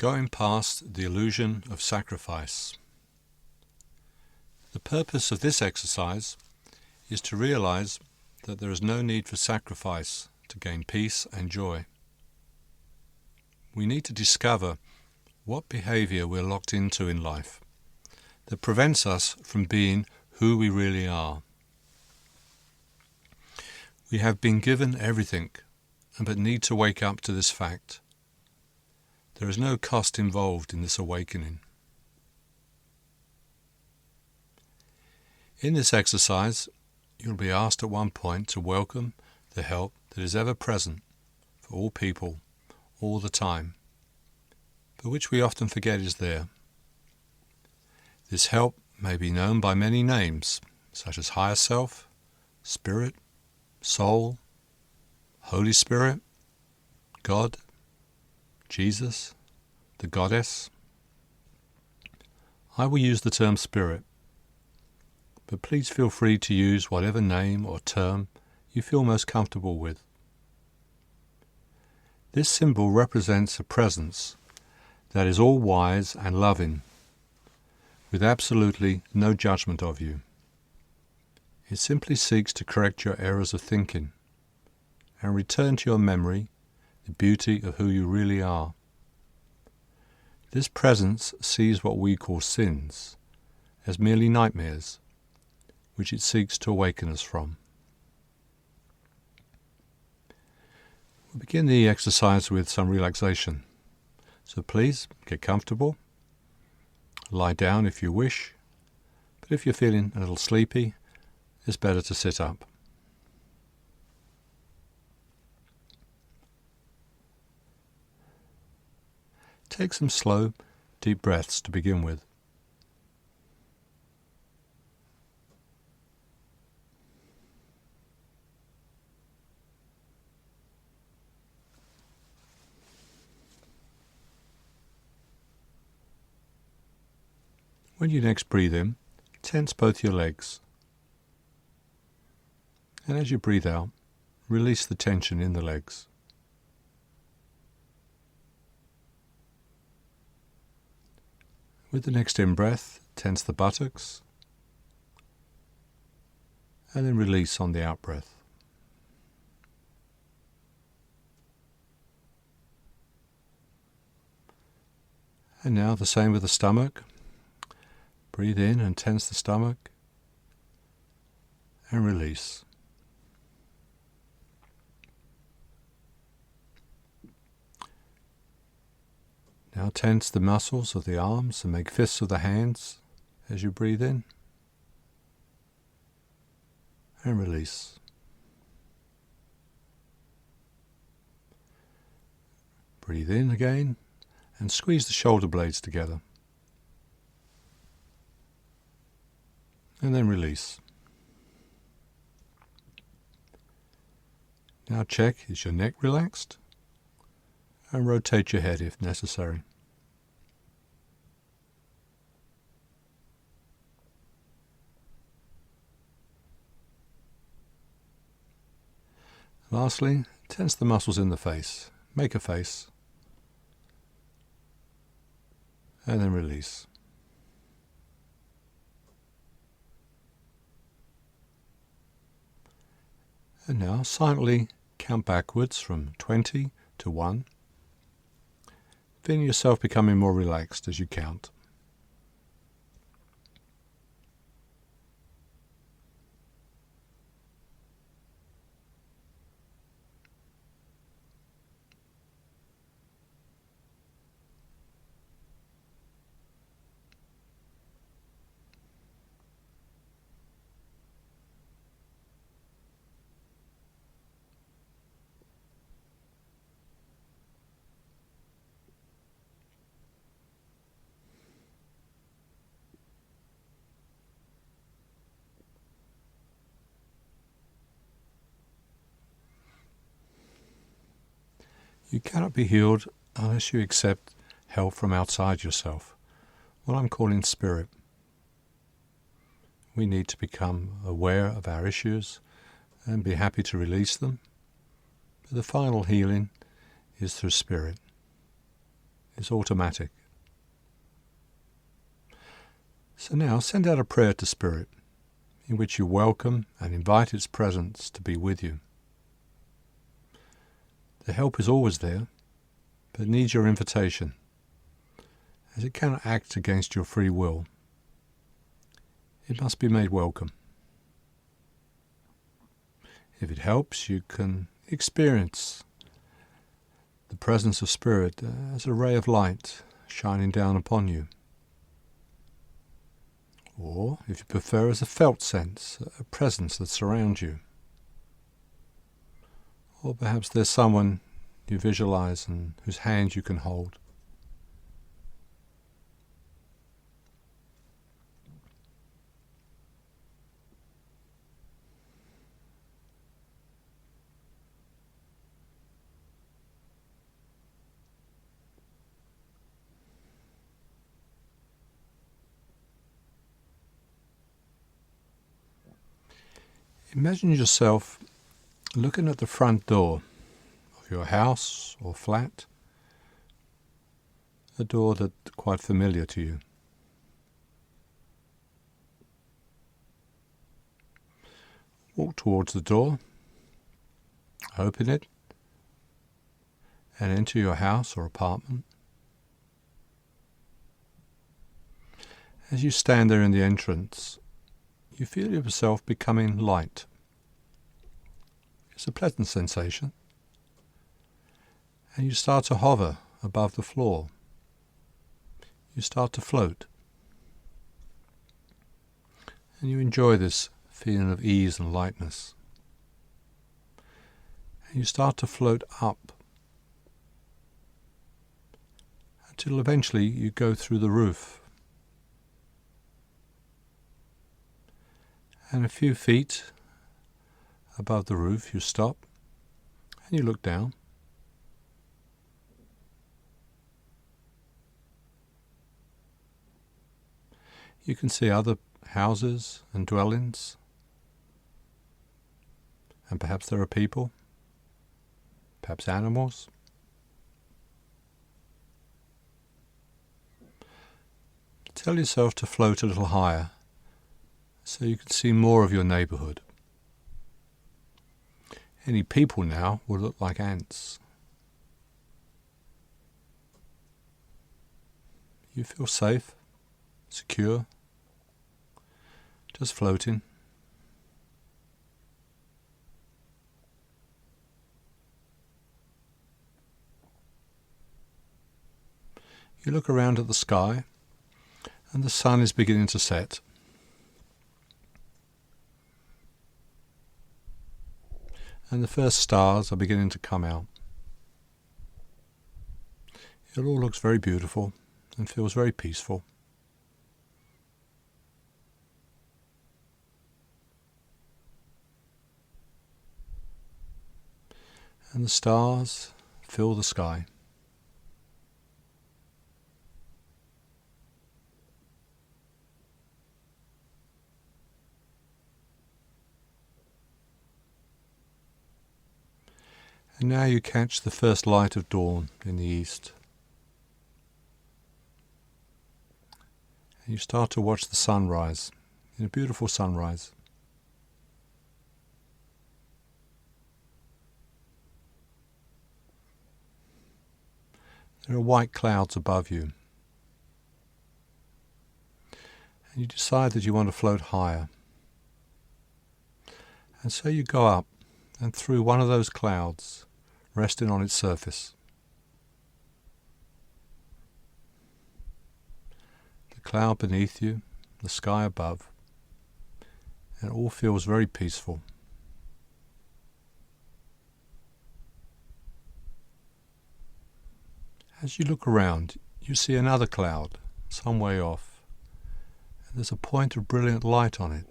Going past the illusion of sacrifice. The purpose of this exercise is to realize that there is no need for sacrifice to gain peace and joy. We need to discover what behaviour we're locked into in life that prevents us from being who we really are. We have been given everything, but need to wake up to this fact. There is no cost involved in this awakening. In this exercise, you'll be asked at one point to welcome the help that is ever present for all people, all the time, but which we often forget is there. This help may be known by many names, such as Higher Self, Spirit, Soul, Holy Spirit, God, Jesus, the Goddess. I will use the term Spirit, but please feel free to use whatever name or term you feel most comfortable with. This symbol represents a presence that is all-wise and loving, with absolutely no judgment of you. It simply seeks to correct your errors of thinking and return to your memory the beauty of who you really are. This presence sees what we call sins as merely nightmares, which it seeks to awaken us from. We'll begin the exercise with some relaxation. So please get comfortable. Lie down if you wish, but if you're feeling a little sleepy, it's better to sit up. Take some slow, deep breaths to begin with. When you next breathe in, tense both your legs. And as you breathe out, release the tension in the legs. With the next in-breath, tense the buttocks, and then release on the out-breath. And now the same with the stomach. Breathe in and tense the stomach, and release. Now tense the muscles of the arms and make fists of the hands as you breathe in, and release. Breathe in again and squeeze the shoulder blades together. And then release. Now check, is your neck relaxed? And rotate your head if necessary. Lastly, tense the muscles in the face. Make a face. And then release. And now silently count backwards from 20 to 1, feeling yourself becoming more relaxed as you count. You cannot be healed unless you accept help from outside yourself, what I'm calling spirit. We need to become aware of our issues and be happy to release them. But the final healing is through spirit. It's automatic. So now send out a prayer to Spirit in which you welcome and invite its presence to be with you. The help is always there, but needs your invitation, as it cannot act against your free will. It must be made welcome. If it helps, you can experience the presence of Spirit as a ray of light shining down upon you. Or, if you prefer, as a felt sense, a presence that surrounds you. Or perhaps there's someone you visualize and whose hand you can hold. Imagine yourself looking at the front door of your house or flat, a door that's quite familiar to you. Walk towards the door, open it, and enter your house or apartment. As you stand there in the entrance, you feel yourself becoming light. It's a pleasant sensation. And you start to hover above the floor. You start to float. And you enjoy this feeling of ease and lightness. And you start to float up until eventually you go through the roof. And a few feet above the roof you stop and you look down. You can see other houses and dwellings, and perhaps there are people, perhaps animals. Tell yourself to float a little higher, so you can see more of your neighborhood. Any people now will look like ants. You feel safe, secure, just floating. You look around at the sky, and the sun is beginning to set. And the first stars are beginning to come out. It all looks very beautiful and feels very peaceful. And the stars fill the sky. And now you catch the first light of dawn in the east. And you start to watch the sunrise, in a beautiful sunrise. There are white clouds above you. And you decide that you want to float higher. And so you go up and through one of those clouds, resting on its surface. The cloud beneath you, the sky above, and it all feels very peaceful. As you look around, you see another cloud, some way off, and there's a point of brilliant light on it.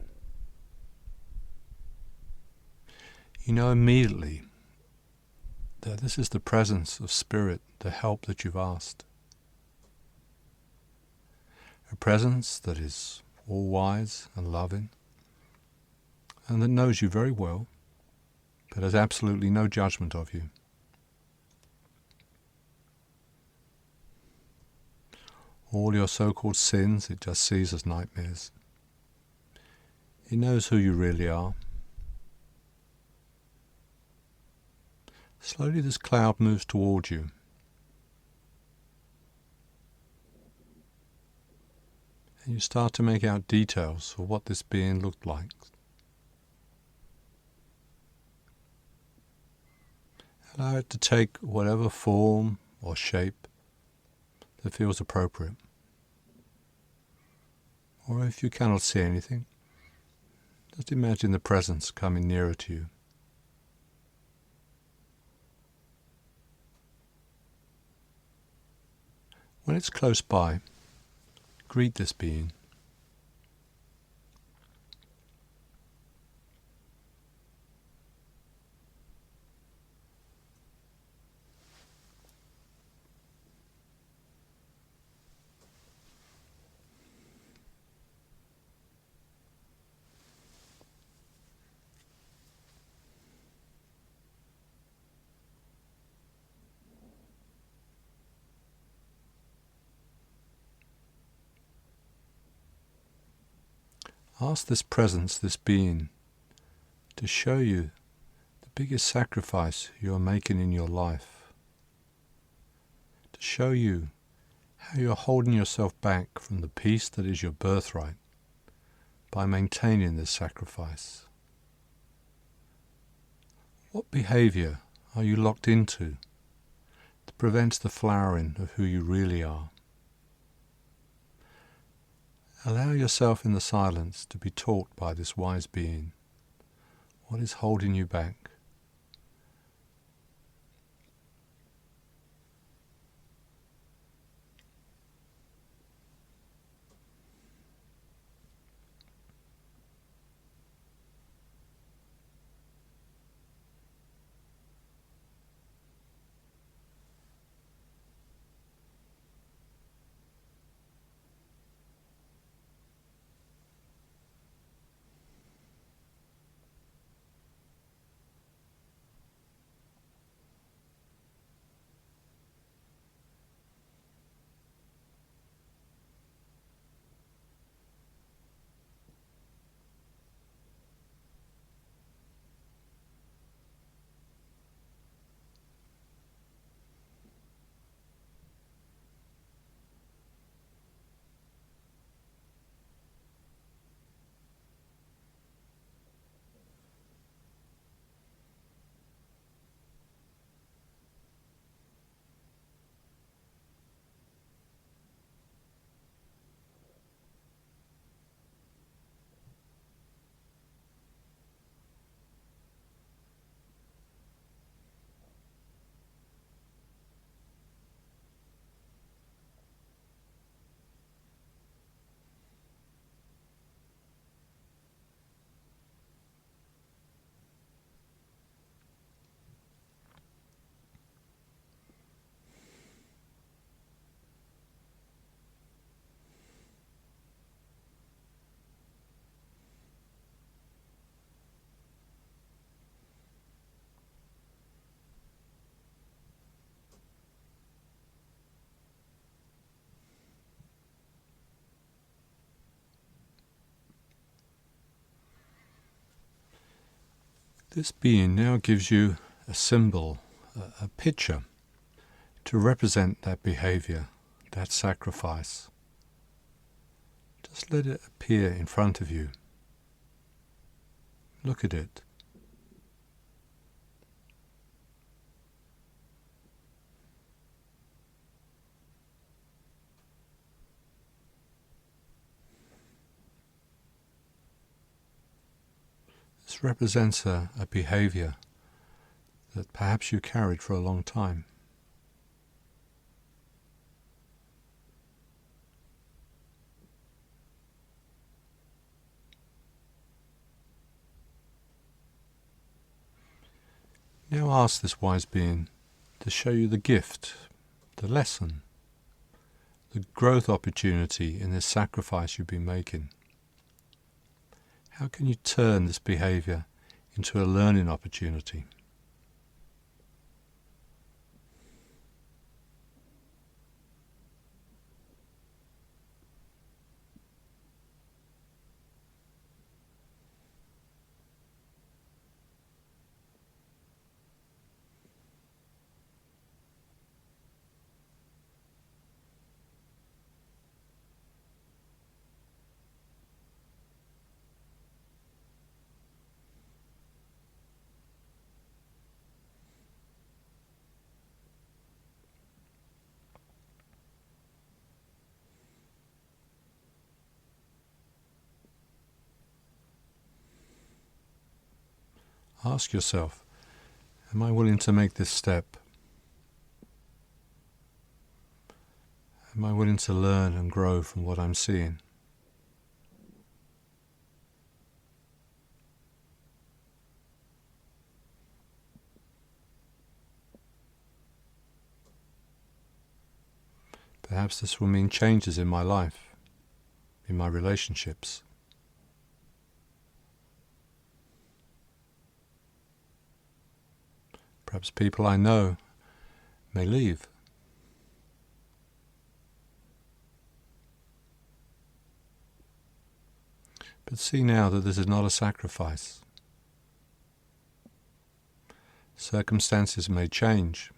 You know immediately that this is the presence of Spirit, the help that you've asked. A presence that is all-wise and loving, and that knows you very well, but has absolutely no judgment of you. All your so-called sins it just sees as nightmares. It knows who you really are. Slowly this cloud moves towards you. And you start to make out details of what this being looked like. Allow it to take whatever form or shape that feels appropriate. Or if you cannot see anything, just imagine the presence coming nearer to you. When it's close by, greet this being. Ask this presence, this being, to show you the biggest sacrifice you are making in your life. To show you how you are holding yourself back from the peace that is your birthright by maintaining this sacrifice. What behaviour are you locked into that prevents the flowering of who you really are? Allow yourself in the silence to be taught by this wise being what is holding you back. This being now gives you a symbol, a picture, to represent that behaviour, that sacrifice. Just let it appear in front of you. Look at it. This represents a behaviour that perhaps you carried for a long time. Now ask this wise being to show you the gift, the lesson, the growth opportunity in this sacrifice you've been making. How can you turn this behaviour into a learning opportunity? Ask yourself, am I willing to make this step? Am I willing to learn and grow from what I'm seeing? Perhaps this will mean changes in my life, in my relationships. Perhaps people I know may leave. But see now that this is not a sacrifice. Circumstances may change,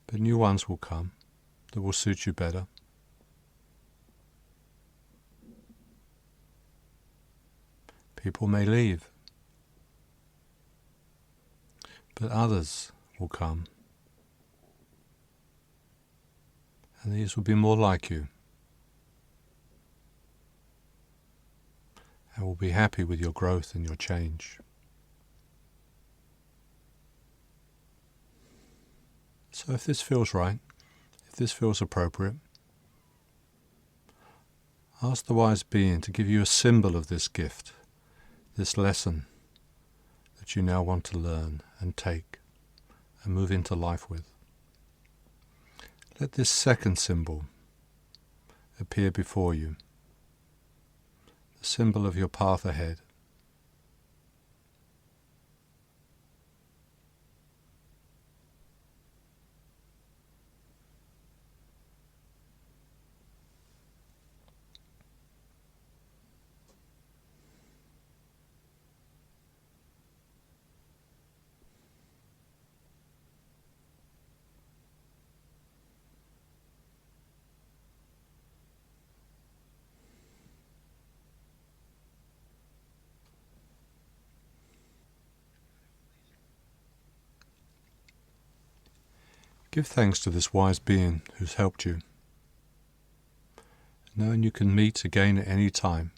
but new ones will come that will suit you better. People may leave, but others will come, and these will be more like you, and will be happy with your growth and your change. So if this feels right, if this feels appropriate, ask the wise being to give you a symbol of this gift, this lesson that you now want to learn and take and move into life with. Let this second symbol appear before you, the symbol of your path ahead. Give thanks to this wise being who's helped you, knowing you can meet again at any time.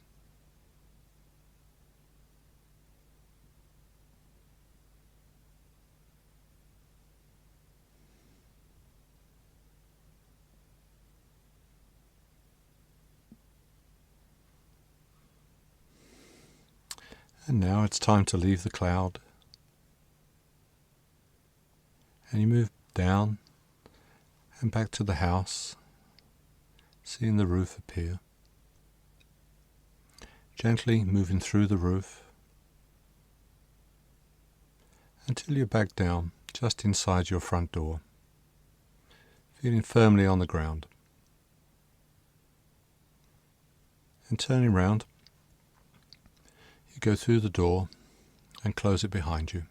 And now it's time to leave the cloud, and you move down and back to the house, seeing the roof appear. Gently moving through the roof until you're back down just inside your front door, feeling firmly on the ground. And turning round, you go through the door and close it behind you.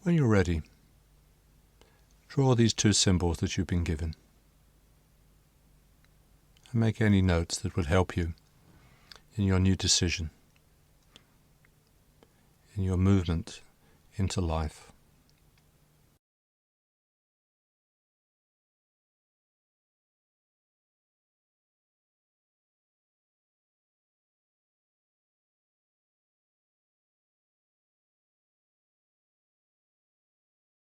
When you're ready, draw these two symbols that you've been given and make any notes that would help you in your new decision, in your movement into life.